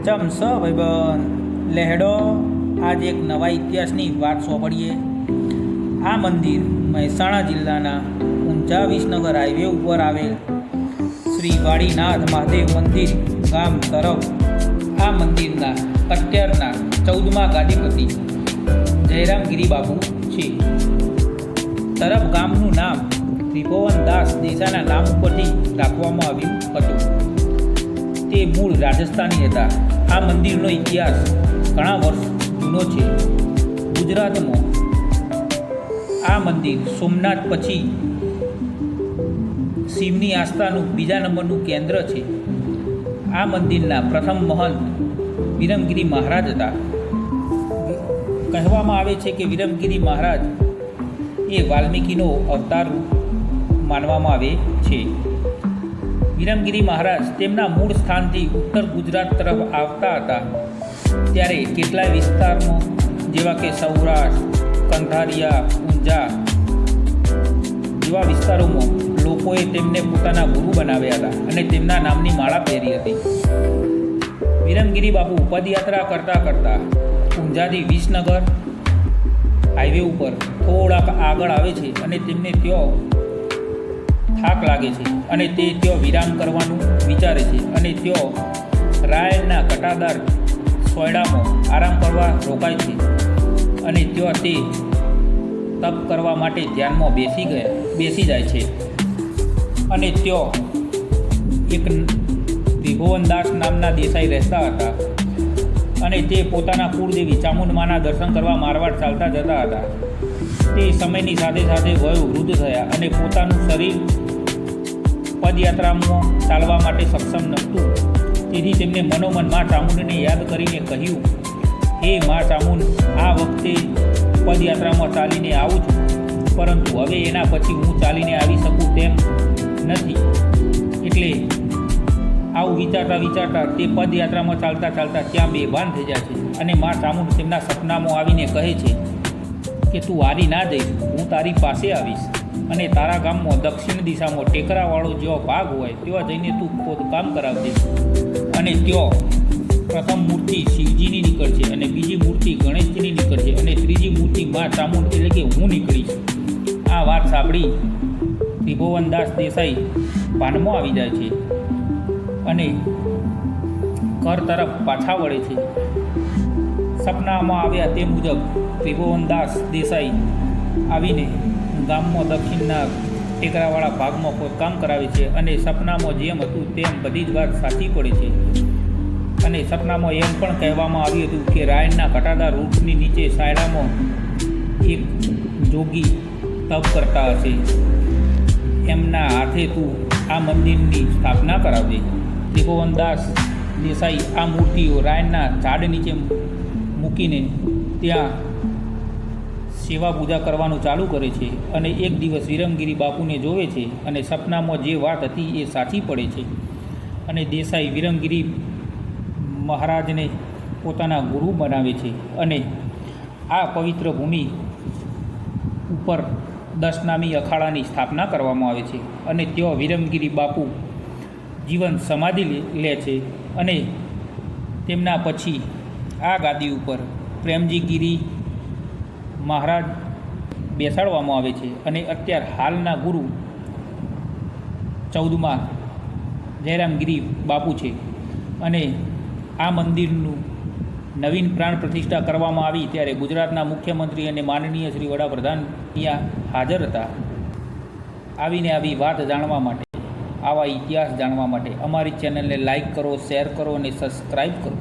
ચમસ ભાઈબંધ લેહડો આજ એક નવા ઇતિહાસની વાત સોંપડીએ। આ મંદિર મહેસાણા જિલ્લાના ઊંઝા વિસનગર હાઈવે ઉપર આવેલ શ્રી વાડીનાથ મહાદેવ મંદિર ગામ તરફ આ મંદિરના અત્યારના 14મા ગાદીપતિ જયરામગીરી બાપુ છે। તરફ ગામનું નામ ત્રિભુવનદાસ દેસાઈના નામ ઉપરથી રાખવામાં આવ્યું હતું। તે મૂળ રાજસ્થાની હતા। આ મંદિરનો ઇતિહાસ ઘણા વર્ષ જૂનો છે। ગુજરાતમાં આ મંદિર સોમનાથ પછી શિવની આસ્થાનું બીજા નંબરનું કેન્દ્ર છે। આ મંદિરના પ્રથમ મહંત વિરમગીરી મહારાજ હતા। કહેવામાં આવે છે કે વિરમગીરી મહારાજ એ વાલ્મીકીનો અવતાર માનવામાં આવે છે। વિરમગીરી મહારાજ તેમના મૂળ સ્થાનથી ઉત્તર ગુજરાત તરફ આવતા હતા ત્યારે કેટલાય વિસ્તારમાં જેવા કે સૌરાષ્ટ્ર, કંથારિયા, ઊંઝા જેવા વિસ્તારોમાં લોકોએ તેમને પોતાના ગુરુ બનાવ્યા હતા અને તેમના નામની માળા પહેરી હતી। વિરમગીરી બાપુ પદયાત્રા કરતાં કરતાં ઊંઝાથી વિસનગર હાઈવે ઉપર થોડાક આગળ આવે છે અને તેમને ત્યાં થાક લાગે છે અને તે ત્યાં વિરામ કરવાનું વિચારે છે અને ત્યાં રાયણના ઘટાદાર સોયડામાં આરામ કરવા રોકાય છે અને ત્યાં તે તપ કરવા માટે ધ્યાનમાં બેસી જાય છે અને ત્યાં એક ત્રિભુવનદાસ નામના દેસાઈ રહેતા હતા અને તે પોતાના કુળદેવી ચામુંડમાના દર્શન કરવા મારવાડ ચાલતા જતા હતા। તે સમયની સાથે સાથે વયોવૃદ્ધ થયા અને પોતાનું શરીર પદયાત્રામાં ચાલવા માટે સક્ષમ નહોતું। તેથી તેમને મનોમન મા ચામુંડને યાદ કરીને કહ્યું, હે મા ચામુંડ, આ વખતે પદયાત્રામાં ચાલીને આવું છું, પરંતુ હવે એના પછી હું ચાલીને આવી શકું તેમ નથી। એટલે આવું વિચારતા તે પદયાત્રામાં ચાલતા ત્યાં બેભાન થઈ જાય છે અને મા ચામુંડ તેમના સપનામાં આવીને કહે છે કે તું હારી ના જઈશ, હું તારી પાસે આવીશ અને તારા ગામમાં દક્ષિણ દિશામાં ટેકરાવાળો જેવો ભાગ હોય ત્યાં જઈને તું ખોદકામ કરાવજે અને ત્યાં પ્રથમ મૂર્તિ શિવજીની નીકળશે અને બીજી મૂર્તિ ગણેશજીની નીકળશે અને ત્રીજી મૂર્તિ મા ચામુંડ એટલે કે હું નીકળીશ। આ વાત સાંભળી ત્રિભુવનદાસ દેસાઈ ભાનમાં આવી જાય છે અને ઘર તરફ પાછા વળે છે। સપનામાં આવ્યા તે મુજબ ત્રિભુવનદાસ દેસાઈ આવીને ગામમાં દક્ષિણના ટેકરાવાળા ભાગમાં ખોદકામ કરાવે છે અને સપનામાં જેમ હતું તેમ બધી જ વાત સાચી પડે છે અને સપનામાં એમ પણ કહેવામાં આવ્યું હતું કે રાયણના ઘટાદાર વૃક્ષની નીચે સાયડામાં એક જોગી તપ કરતા હશે, એમના હાથે તું આ મંદિરની સ્થાપના કરાવજે। ત્રિભુવનદાસ દેસાઈ આ મૂર્તિઓ રાયણના ઝાડ નીચે મૂકીને ત્યાં સેવા પૂજા કરવાનું ચાલુ કરે છે અને એક દિવસ વિરમગીરી બાપુને જોવે છે અને સપનામાં જે વાત હતી એ સાચી પડે છે અને દેસાઈ વિરમગીરી મહારાજને પોતાના ગુરુ બનાવે છે અને આ પવિત્ર ભૂમિ ઉપર 10 નામી અખાડાની સ્થાપના કરવામાં આવે છે અને ત્યાં વિરમગીરી બાપુ જીવન સમાધિ લે છે અને તેમના પછી આ ગાદી ઉપર પ્રેમજીગીરી મહારાજ બેસાડવામાં આવે છે અને અત્યાર હાલના ગુરુ 14મા જયરામગીરી બાપુ છે અને આ મંદિરનું નવીન પ્રાણ પ્રતિષ્ઠા કરવામાં આવી ત્યારે ગુજરાતના મુખ્યમંત્રી અને માનનીય શ્રી વડાપ્રધાન અહીંયા હાજર હતા। આવીને આવી વાત જાણવા માટે, આવા ઇતિહાસ જાણવા માટે અમારી ચેનલને લાઈક કરો, શેર કરો અને સબસ્ક્રાઈબ કરો।